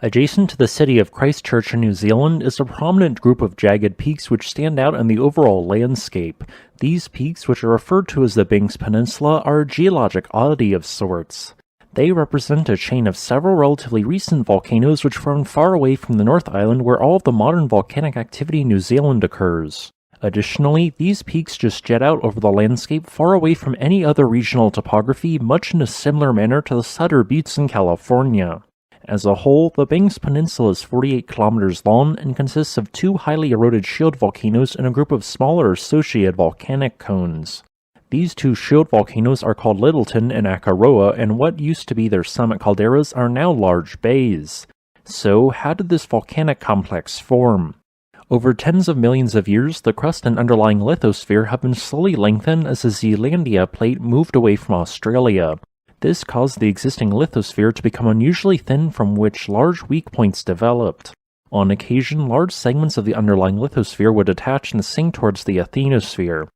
Adjacent to the city of Christchurch in New Zealand is a prominent group of jagged peaks which stand out in the overall landscape. These peaks, which are referred to as the Banks Peninsula, are a geologic oddity of sorts. They represent a chain of several relatively recent volcanoes which formed far away from the North Island where all of the modern volcanic activity in New Zealand occurs. Additionally, these peaks just jet out over the landscape far away from any other regional topography, much in a similar manner to the Sutter Buttes in California. As a whole, the Banks Peninsula is 48 kilometers long and consists of two highly eroded shield volcanoes and a group of smaller associated volcanic cones. These two shield volcanoes are called Lyttelton and Akaroa, and what used to be their summit calderas are now large bays. So, how did this volcanic complex form? Over tens of millions of years, the crust and underlying lithosphere have been slowly lengthened as the Zealandia plate moved away from Australia. This caused the existing lithosphere to become unusually thin, from which large weak points developed. On occasion, large segments of the underlying lithosphere would detach and sink towards the asthenosphere.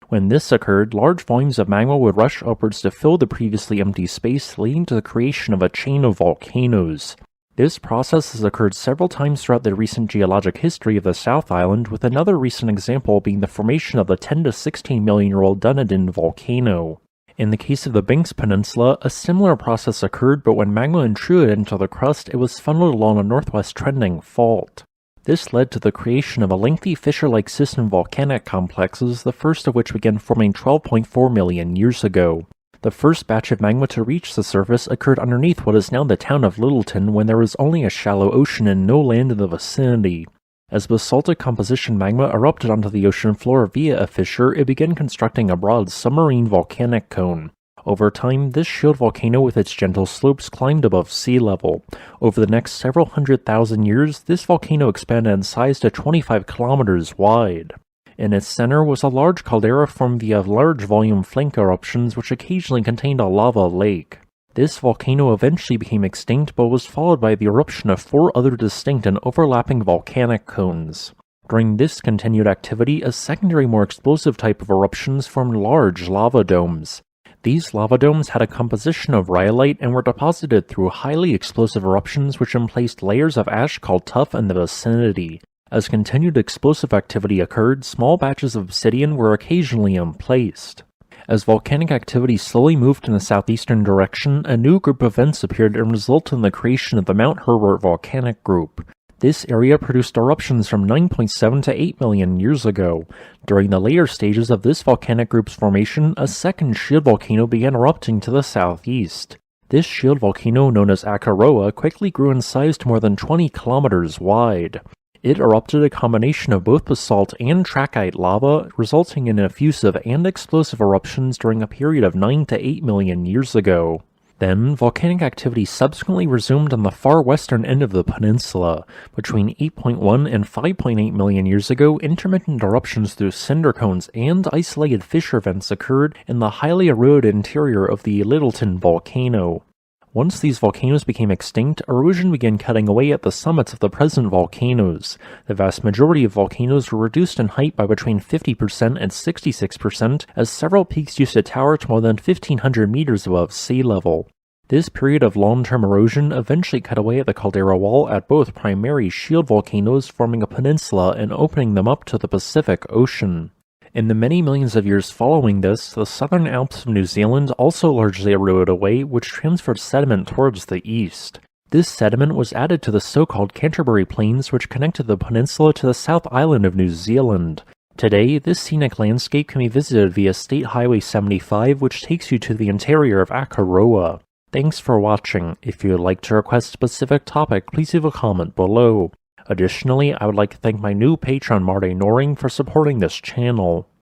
When this occurred, large volumes of magma would rush upwards to fill the previously empty space, leading to the creation of a chain of volcanoes. This process has occurred several times throughout the recent geologic history of the South Island, with another recent example being the formation of the 10 to 16 million year old Dunedin volcano. In the case of the Banks Peninsula, a similar process occurred, but when magma intruded into the crust, it was funneled along a northwest trending fault. This led to the creation of a lengthy fissure-like system of volcanic complexes, the first of which began forming 12.4 million years ago. The first batch of magma to reach the surface occurred underneath what is now the town of Lyttelton, when there was only a shallow ocean and no land in the vicinity. As basaltic composition magma erupted onto the ocean floor via a fissure, it began constructing a broad submarine volcanic cone. Over time, this shield volcano with its gentle slopes climbed above sea level. Over the next several 100,000 years, this volcano expanded in size to 25 kilometers wide. In its center was a large caldera formed via large volume flank eruptions which occasionally contained a lava lake. This volcano eventually became extinct, but was followed by the eruption of 4 other distinct and overlapping volcanic cones. During this continued activity, a secondary, more explosive type of eruptions formed large lava domes. These lava domes had a composition of rhyolite and were deposited through highly explosive eruptions which emplaced layers of ash called tuff in the vicinity. As continued explosive activity occurred, small batches of obsidian were occasionally emplaced. As volcanic activity slowly moved in the southeastern direction, a new group of vents appeared and resulted in the creation of the Mount Herbert volcanic group. This area produced eruptions from 9.7 to 8 million years ago. During the later stages of this volcanic group's formation, a second shield volcano began erupting to the southeast. This shield volcano, known as Akaroa, quickly grew in size to more than 20 kilometers wide. It erupted a combination of both basalt and trachyte lava, resulting in effusive and explosive eruptions during a period of 9 to 8 million years ago. Then, volcanic activity subsequently resumed on the far western end of the peninsula. Between 8.1 and 5.8 million years ago, intermittent eruptions through cinder cones and isolated fissure vents occurred in the highly eroded interior of the Lyttelton volcano. Once these volcanoes became extinct, erosion began cutting away at the summits of the present volcanoes. The vast majority of volcanoes were reduced in height by between 50% and 66%, as several peaks used to tower to more than 1,500 meters above sea level. This period of long-term erosion eventually cut away at the caldera wall at both primary shield volcanoes, forming a peninsula and opening them up to the Pacific Ocean. In the many millions of years following this, the southern Alps of New Zealand also largely eroded away, which transferred sediment towards the east. This sediment was added to the so-called Canterbury Plains, which connected the peninsula to the South Island of New Zealand. Today, this scenic landscape can be visited via State Highway 75, which takes you to the interior of Akaroa. Thanks for watching. If you would like to request a specific topic, please leave a comment below. Additionally, I would like to thank my new patron Marty Noring for supporting this channel.